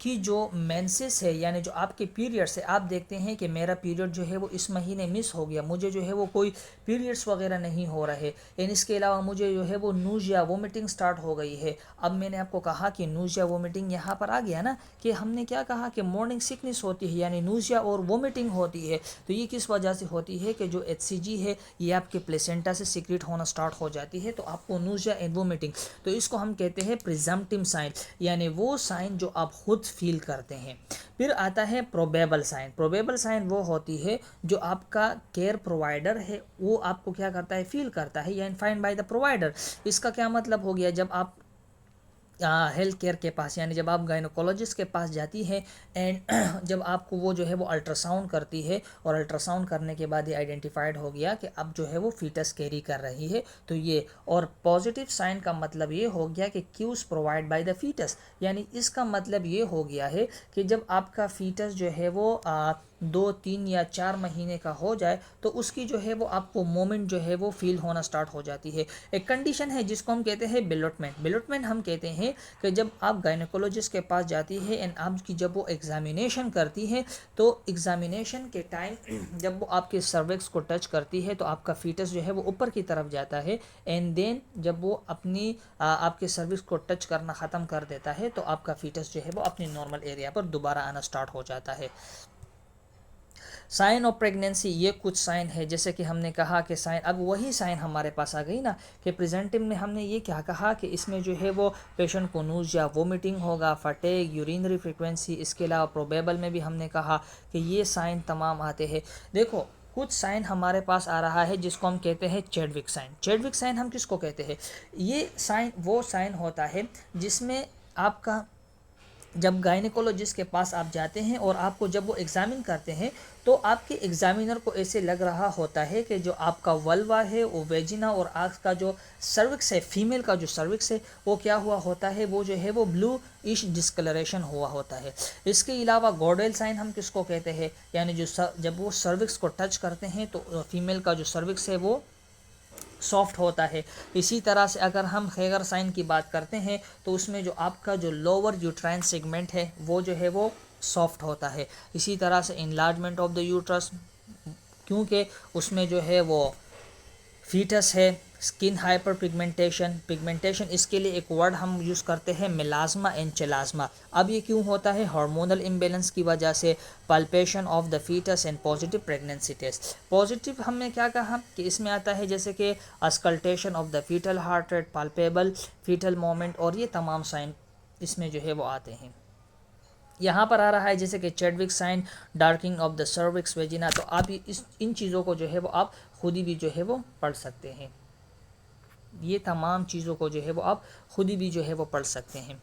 کی جو مینسس ہے یعنی جو آپ کے پیریڈس ہے، آپ دیکھتے ہیں کہ میرا پیریڈ جو ہے وہ اس مہینے مس ہو گیا، مجھے جو ہے وہ کوئی پیریڈس وغیرہ نہیں ہو رہے. اس کے علاوہ مجھے جو ہے وہ نوزیا وومٹنگ سٹارٹ ہو گئی ہے. اب میں نے آپ کو کہا کہ نوزیا وومٹنگ یہاں پر آ گیا نا، کہ ہم نے کیا کہا کہ مارننگ سکنس ہوتی ہے یعنی نوزیا اور وومٹنگ ہوتی ہے. تو یہ کس وجہ سے ہوتی ہے کہ جو ایچ سی جی ہے یہ آپ کے پلیسنٹا سے سیکریٹ ہونا سٹارٹ ہو جاتی ہے، تو آپ کو نوزیا اینڈ وومٹنگ. تو اس کو ہم کہتے ہیں پریزمپٹیو سائن، یعنی وہ سائن جو آپ خود فیل کرتے ہیں. پھر آتا ہے پروبیبل سائن. پروبیبل سائن وہ ہوتی ہے جو آپ کا کیئر پرووائڈر ہے وہ آپ کو کیا کرتا ہے، فیل کرتا ہے، یا فائنڈ بائی دا پرووائڈر. اس کا کیا مطلب ہو گیا، جب آپ ہیلتھ کیئر کے پاس یعنی جب آپ گائنوکولوجسٹ کے پاس جاتی ہے اینڈ جب آپ کو وہ جو ہے وہ الٹرا ساؤنڈ کرتی ہے، اور الٹرا ساؤنڈ کرنے کے بعد یہ آئیڈینٹیفائڈ ہو گیا کہ اب جو ہے وہ فیٹس کیری کر رہی ہے، تو یہ. اور پازیٹیو سائن کا مطلب یہ ہو گیا کہ cues provide by the foetus, یعنی اس کا مطلب یہ ہو گیا ہے کہ جب آپ کا فیٹس جو ہے وہ 2، 3 یا 4 مہینے کا ہو جائے تو اس کی جو ہے وہ آپ کو مومنٹ جو ہے وہ فیل ہونا سٹارٹ ہو جاتی ہے. ایک کنڈیشن ہے جس کو ہم کہتے ہیں بیلوٹمنٹ. بیلوٹمنٹ ہم کہتے ہیں کہ جب آپ گائنوکولوجسٹ کے پاس جاتی ہے اینڈ آپ کی جب وہ ایگزامینیشن کرتی ہے، تو ایگزامینیشن کے ٹائم جب وہ آپ کے سروکس کو ٹچ کرتی ہے تو آپ کا فیٹس جو ہے وہ اوپر کی طرف جاتا ہے، اینڈ دین جب وہ اپنی آپ کے سروکس کو ٹچ کرنا ختم کر دیتا ہے تو آپ کا فیٹس جو ہے وہ اپنی نارمل ایریا پر دوبارہ آنا سٹارٹ ہو جاتا ہے. سائن آف پریگنینسی، یہ کچھ سائن ہے جیسے کہ ہم نے کہا کہ سائن، اب وہی سائن ہمارے پاس آ گئی نا کہ پریزنٹم میں ہم نے یہ کیا کہا کہ اس میں جو ہے وہ پیشنٹ کو نوزیا وومیٹنگ ہوگا، فٹیگ، یورینری فریکوینسی، اس کے علاوہ پروبیبل میں بھی ہم نے کہا کہ یہ سائن تمام آتے ہیں۔ دیکھو کچھ سائن ہمارے پاس آ رہا ہے جس کو ہم کہتے ہیں چیڈوک سائن۔ چیڈوک سائن ہم کس کو کہتے ہیں؟ یہ سائن وہ سائن ہوتا ہے جس میں آپ کا جب گائنیکولوجسٹ کے پاس آپ جاتے ہیں اور آپ کو جب وہ ایگزامن کرتے ہیں تو آپ کے ایگزامینر کو ایسے لگ رہا ہوتا ہے کہ جو آپ کا ولوا ہے وہ ویجینا اور آپ کا جو سروکس ہے، فیمیل کا جو سروکس ہے وہ کیا ہوا ہوتا ہے، وہ جو ہے وہ بلو ایش ڈسکلریشن ہوا ہوتا ہے۔ اس کے علاوہ گوڈیل سائن ہم کس کو کہتے ہیں، یعنی جو جب وہ سروکس کو ٹچ کرتے ہیں تو فیمیل کا جو سروکس ہے وہ سافٹ ہوتا ہے۔ اسی طرح سے اگر ہم ہیگر سائن کی بات کرتے ہیں تو اس میں جو آپ کا جو لوور یوٹرائن سیگمنٹ ہے وہ جو ہے وہ سافٹ ہوتا ہے۔ اسی طرح سے انلارجمنٹ آف دا یوٹرس، کیونکہ اس میں جو ہے وہ فیٹس ہے۔ اسکن ہائپر پگمنٹیشن اس کے لیے ایک ورڈ ہم یوز کرتے ہیں میلازما اینڈ چلازما۔ اب یہ کیوں ہوتا ہے؟ ہارمونل امبیلنس کی وجہ سے۔ Palpation of the fetus and positive pregnancy test. Positive ہم نے کیا کہا کہ اس میں آتا ہے جیسے کہ auscultation of the fetal heart rate, palpable fetal movement, اور یہ تمام سائن اس میں جو ہے وہ آتے ہیں۔ یہاں پر آ رہا ہے جیسے کہ Chadwick sign, ڈارکنگ of the cervix ویجینا، تو آپ ان چیزوں کو جو ہے وہ آپ خود ہی بھی جو ہے وہ پڑھ سکتے ہیں۔ یہ تمام چیزوں کو جو ہے وہ آپ خود ہی بھی جو ہے وہ پڑھ سکتے ہیں۔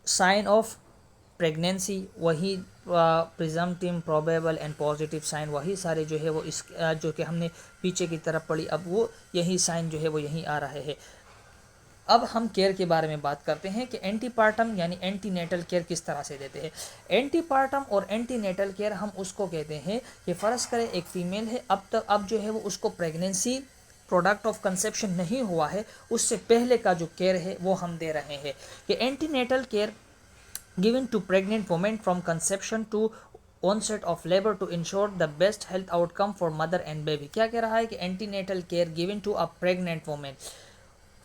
سائن آف پریگنینسی وہی پریزمپٹم، پروبیبل اینڈ پازیٹیو سائن، وہی سارے جو ہے وہ اس جو کہ ہم نے پیچھے کی طرف پڑھی، اب وہ یہی سائن جو ہے وہ یہیں آ رہے ہیں۔ اب ہم کیئر کے بارے میں بات کرتے ہیں کہ اینٹی پارٹم یعنی اینٹی نیٹل کیئر کس طرح سے دیتے ہیں۔ اینٹی پارٹم اور اینٹی نیٹل کیئر ہم اس کو کہتے ہیں کہ فرض کریں ایک فیمیل ہے، اب جو ہے وہ اس کو پریگنینسی پروڈکٹ آف کنسیپشن نہیں ہوا ہے، اس سے پہلے کا جو کیئر ہے وہ ہم دے رہے ہیں کہ antenatal care given to pregnant women from conception to onset of labor to ensure the best health outcome for mother and baby۔ کیا کہہ رہا ہے کہ antenatal care given to a pregnant woman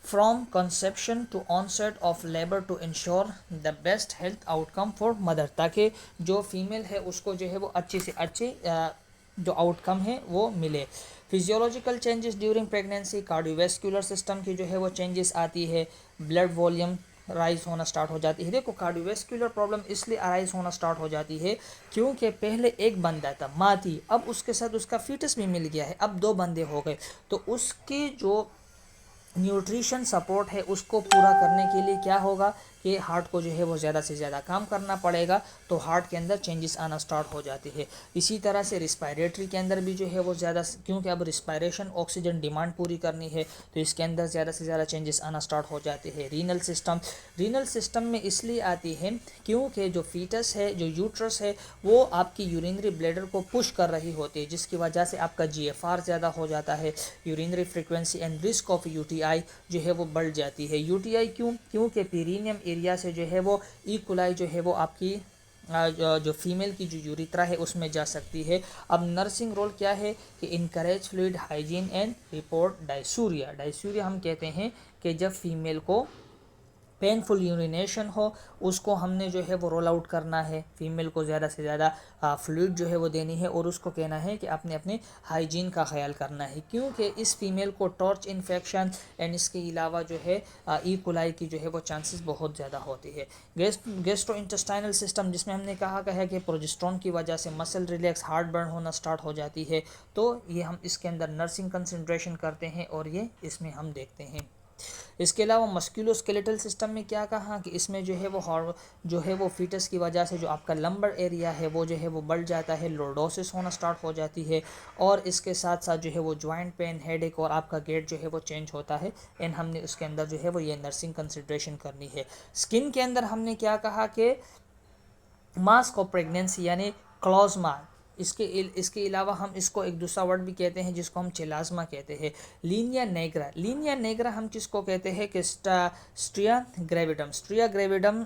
from conception to onset of labor to ensure the best health outcome for mother، تاکہ جو female ہے اس کو جو ہے وہ اچھے سے اچھے جو آؤٹ کم ہے وہ ملے۔ Physiological changes during pregnancy, cardiovascular system کی جو ہے وہ چینجز آتی ہے، بلڈ والیوم رائز ہونا سٹارٹ ہو جاتی ہے۔ دیکھو کارڈیوویسکولر پرابلم اس لیے رائز ہونا سٹارٹ ہو جاتی ہے کیونکہ پہلے ایک بندہ تھا، ماں تھی، اب اس کے ساتھ اس کا فیٹس بھی مل گیا ہے، اب 2 بندے ہو گئے، تو اس کی جو نیوٹریشن سپورٹ ہے اس کو پورا کرنے کے لیے کیا ہوگا کہ ہارٹ کو جو ہے وہ زیادہ سے زیادہ کام کرنا پڑے گا، تو ہارٹ کے اندر چینجز آنا سٹارٹ ہو جاتے ہیں۔ اسی طرح سے ریسپائریٹری کے اندر بھی جو ہے وہ زیادہ، کیونکہ اب ریسپائریشن آکسیجن ڈیمانڈ پوری کرنی ہے تو اس کے اندر زیادہ سے زیادہ چینجز آنا سٹارٹ ہو جاتے ہیں۔ رینل سسٹم میں اس لیے آتی ہے کیونکہ جو فیٹس ہے، جو یوٹرس ہے، وہ آپ کی یورینری بلیڈر کو پش کر رہی ہوتی ہے، جس کی وجہ سے آپ کا GFR زیادہ ہو جاتا ہے، urinary frequency and risk of UTI جو ہے وہ بڑھ جاتی ہے۔ UTI کیونکہ پیرینیم ایریا سے جو ہے وہ ایکولائی جو ہے وہ آپ کی جو فیمیل کی جو یوریترا ہے اس میں جا سکتی ہے۔ اب نرسنگ رول کیا ہے کہ encourage fluid hygiene and report dysuria. Dysuria ہم کہتے ہیں کہ جب فیمیل کو پینفل یورینیشن ہو، اس کو ہم نے جو ہے وہ رول آؤٹ کرنا ہے، فیمیل کو زیادہ سے زیادہ فلوئڈ جو ہے وہ دینی ہے، اور اس کو کہنا ہے کہ آپ نے اپنے ہائیجین کا خیال کرنا ہے، کیونکہ اس فیمیل کو ٹارچ انفیکشن اینڈ اس کے علاوہ جو ہے ایکولائی کی جو ہے وہ چانسز بہت زیادہ ہوتی ہے۔ گیسٹرو انٹسٹائنل سسٹم، جس میں ہم نے کہا ہے کہ پروجسٹرون کی وجہ سے مسل ریلیکس، ہارٹ برن ہونا سٹارٹ ہو جاتی ہے، تو یہ ہم اس کے اندر نرسنگ کنسنٹریشن کرتے ہیں اور یہ اس میں ہم دیکھتے ہیں۔ اس کے علاوہ مسکولو اسکیلیٹل سسٹم میں کیا کہا کہ اس میں جو ہے وہ فیٹس کی وجہ سے جو آپ کا لمبر ایریا ہے وہ جو ہے وہ بڑھ جاتا ہے، لورڈوسس ہونا سٹارٹ ہو جاتی ہے، اور اس کے ساتھ ساتھ جو ہے وہ جوائنٹ پین، ہیڈ ایک، اور آپ کا گیٹ جو ہے وہ چینج ہوتا ہے، اینڈ ہم نے اس کے اندر جو ہے وہ یہ نرسنگ کنسیڈریشن کرنی ہے۔ اسکن کے اندر ہم نے کیا کہا کہ ماسک آف پریگنینسی یعنی کلوزما، اس کے علاوہ ہم اس کو ایک دوسرا ورڈ بھی کہتے ہیں جس کو ہم چلازما کہتے ہیں، لینیا نیگرا۔ لینیا نیگرا ہم کس کو کہتے ہیں کہ اسٹریا گریویڈم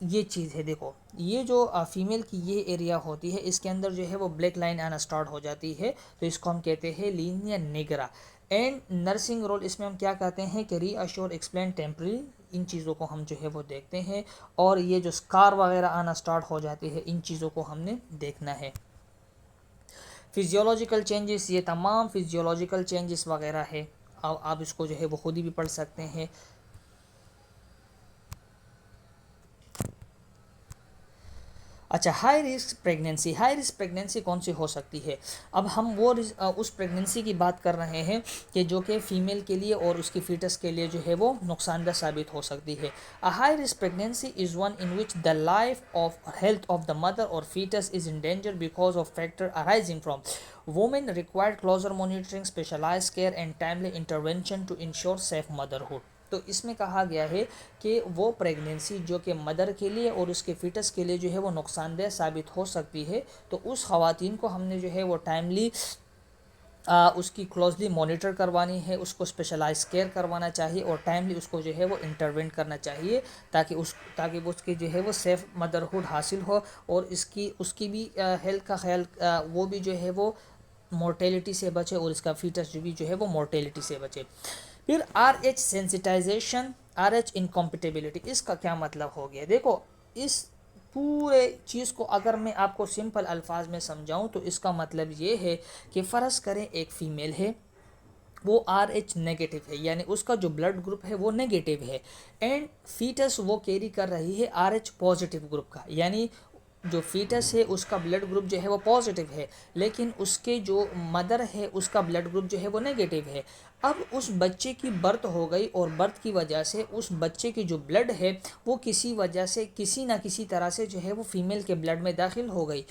یہ چیز ہے۔ دیکھو یہ جو فیمیل کی یہ ایریا ہوتی ہے اس کے اندر جو ہے وہ بلیک لائن آنا سٹارٹ ہو جاتی ہے، تو اس کو ہم کہتے ہیں لینیا نیگرا۔ اینڈ نرسنگ رول اس میں ہم کیا کہتے ہیں کہ ری ایشور ایکسپلین ٹیمپرری ان چیزوں کو ہم جو ہے وہ دیکھتے ہیں، اور یہ جو اسکار وغیرہ آنا سٹارٹ ہو جاتی ہے ان چیزوں کو ہم نے دیکھنا ہے۔ فزیولوجیکل چینجز، یہ تمام فزیولوجیکل چینجز وغیرہ ہے، آپ اس کو جو ہے وہ خود ہی بھی پڑھ سکتے ہیں۔ اچھا، high risk pregnancy, high risk pregnancy کون سی ہو سکتی ہے؟ اب ہم وہ اس پریگنینسی کی بات کر رہے ہیں کہ جو کہ فیمیل کے لیے اور اس کی فیٹس کے لیے جو ہے وہ نقصان دہ ثابت ہو سکتی ہے۔ High risk pregnancy is one in which the life of health of the mother اور fetus is in danger because of factor arising from women required closer monitoring, specialized care and timely intervention to ensure safe motherhood۔ تو اس میں کہا گیا ہے کہ وہ pregnancy جو کہ مدر کے لیے اور اس کے فیٹس کے لیے جو ہے وہ نقصان دہ ثابت ہو سکتی ہے، تو اس خواتین کو ہم نے جو ہے وہ ٹائملی اس کی کلوزلی مانیٹر کروانی ہے، اس کو اسپیشلائز کیئر کروانا چاہیے، اور ٹائملی اس کو جو ہے وہ انٹروینٹ کرنا چاہیے تاکہ وہ اس کی جو ہے وہ سیف مدرہوڈ حاصل ہو، اور اس کی بھی ہیلتھ کا خیال، وہ بھی جو ہے وہ مورٹیلٹی سے بچے، اور اس کا فیٹس جو ہے وہ مورٹیلٹی سے بچے۔ پھر R H sensitization, R H incompatibility, اس کا کیا مطلب ہو گیا؟ دیکھو، اس پورے چیز کو اگر میں آپ کو سمپل الفاظ میں سمجھاؤں تو اس کا مطلب یہ ہے کہ فرض کریں ایک فیمیل ہے، وہ آر ایچ نیگیٹو ہے، یعنی اس کا جو بلڈ گروپ ہے وہ نیگیٹو ہے، اینڈ فیٹس وہ کیری کر رہی ہے آر ایچ پازیٹیو گروپ کا، یعنی جو فیٹس ہے اس کا بلڈ گروپ جو ہے وہ پازیٹیو ہے، لیکن اس کے جو مدر ہے اس کا بلڈ گروپ جو ہے وہ نیگیٹو ہے۔ اب اس بچے کی برتھ ہو گئی، اور برتھ کی وجہ سے اس بچے کی جو بلڈ ہے وہ کسی وجہ سے کسی نہ کسی طرح سے جو ہے وہ فیمیل کے بلڈ میں داخل ہو گئی۔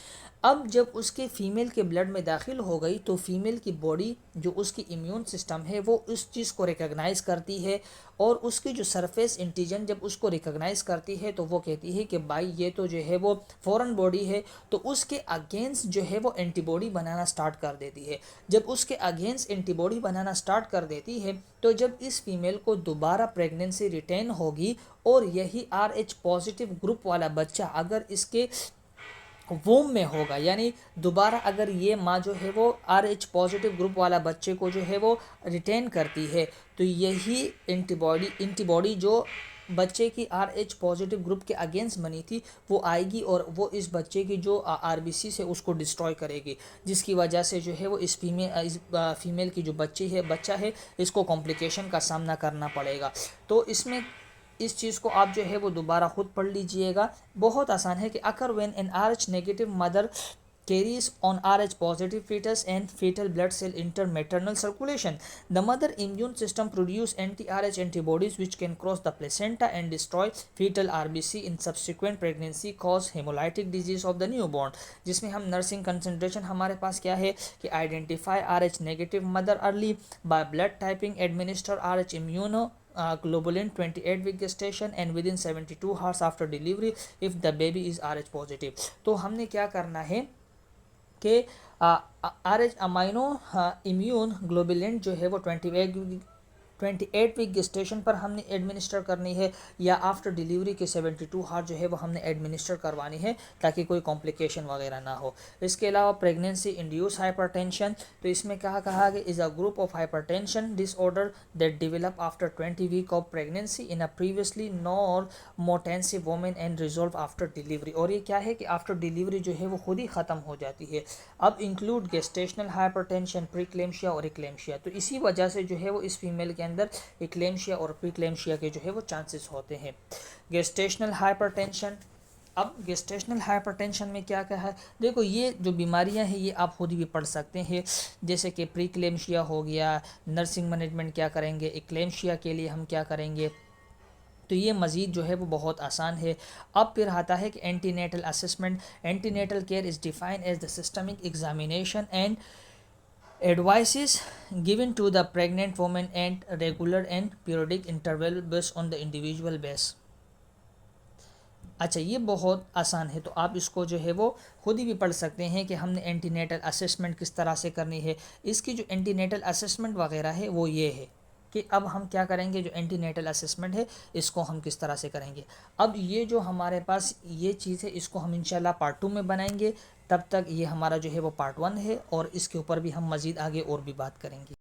اب جب اس کے فیمیل کے بلڈ میں داخل ہو گئی تو فیمیل کی باڈی جو اس کی امیون سسٹم ہے وہ اس چیز کو ریکگنائز کرتی ہے، اور اس کی جو سرفیس انٹیجن جب اس کو ریکگنائز کرتی ہے تو وہ کہتی ہے کہ بھائی یہ تو جو ہے وہ فورن باڈی ہے، تو اس کے اگینسٹ جو ہے وہ اینٹی باڈی بنانا سٹارٹ کر دیتی ہے۔ جب اس کے اگینسٹ اینٹی باڈی بنانا سٹارٹ کر دیتی ہے تو جب اس فیمیل کو دوبارہ پریگننسی ریٹین ہوگی، اور یہی آر ایچ پازیٹیو گروپ والا بچہ اگر اس کے ووم میں ہوگا، یعنی دوبارہ اگر یہ ماں جو ہے وہ آر ایچ پازیٹیو گروپ والا بچے کو جو ہے وہ ریٹین کرتی ہے، تو یہی اینٹی باڈی جو بچے کی آر ایچ پازیٹیو گروپ کے اگینسٹ بنی تھی وہ آئے گی، اور وہ اس بچے کی جو آر بی سی سے اس کو ڈسٹروائے کرے گی، جس کی وجہ سے جو ہے وہ اس فیمیل کی جو بچہ ہے اس کو کمپلیکیشن کا سامنا کرنا پڑے گا۔ تو اس چیز کو آپ جو ہے وہ دوبارہ خود پڑھ لیجئے گا، بہت آسان ہے کہ اکر when an R H negative mother carries on Rh positive fetus and fetal blood cell enter maternal circulation. The mother immune system produce anti-Rh antibodies which can cross the placenta and destroy fetal RBC in subsequent pregnancy, cause hemolytic disease of the newborn. جس میں ہم nursing concentration ہمارے پاس کیا ہے کہ identify Rh negative mother early by blood typing, administer Rh globulin 28 week gestation and within 72 hours after delivery if the baby is Rh positive. تو ہم نے کیا کرنا ہے کہ آر ایچ امائنو امیون گلوبولن جو ہے وہ 28 ویک گسٹیشن پر ہم نے ایڈمنسٹر کرنی ہے، یا آفٹر ڈیلیوری کے 72 ہار جو ہے وہ ہم نے ایڈمنسٹر کروانی ہے تاکہ کوئی کمپلیکیشن وغیرہ نہ ہو۔ اس کے علاوہ پریگنینسی انڈیوس ہائپر ٹینشن، تو اس میں کہا کہ is a group of hypertension disorder that develop after 20 week of pregnancy in a previously normotensive woman and resolve after delivery, اور یہ کیا ہے کہ آفٹر ڈیلیوری جو ہے وہ خود ہی ختم ہو جاتی ہے۔ اب انکلوڈ گیسٹیشنل ہائپر ٹینشن، پریکلیمشیا اور ایکلیمشیا، تو اسی وجہ سے جو ہے وہ اس فیمیل کے اندر ایکلیمشیا اور پریکلیمشیا کے جو ہے وہ چانسز ہوتے ہیں۔ گیسٹیشنل ہائپر ٹینشن، اب گیسٹیشنل ہائپر ٹینشن میں کیا ہے؟ دیکھو، یہ جو بیماریاں ہیں یہ آپ خود بھی پڑھ سکتے ہیں، جیسے کہ پریکلیمشیا ہو گیا، نرسنگ مینجمنٹ کیا کریں گے، ایکلیمشیا کے لیے ہم کیا کریں گے، تو یہ مزید جو ہے وہ بہت آسان ہے۔ اب پھر آتا ہے کہ antenatal assessment, antenatal care is defined as the systemic examination and advices given to the pregnant woman at regular and periodic interval based on the individual base. اچھا، یہ بہت آسان ہے، تو آپ اس کو جو ہے وہ خود ہی بھی پڑھ سکتے ہیں کہ ہم نے اینٹی نیٹل اسسمنٹ کس طرح سے کرنی ہے۔ اس کی جو اینٹی نیٹل اسسمنٹ وغیرہ ہے وہ یہ ہے کہ اب ہم کیا کریں گے، جو اینٹی نیٹل اسسمنٹ ہے اس کو ہم کس طرح سے کریں گے۔ اب یہ جو ہمارے پاس یہ چیز ہے اس کو ہم انشاءاللہ پارٹ 2 میں بنائیں گے، تب تک یہ ہمارا جو ہے وہ پارٹ 1 ہے، اور اس کے اوپر بھی ہم مزید آگے اور بھی بات کریں گے۔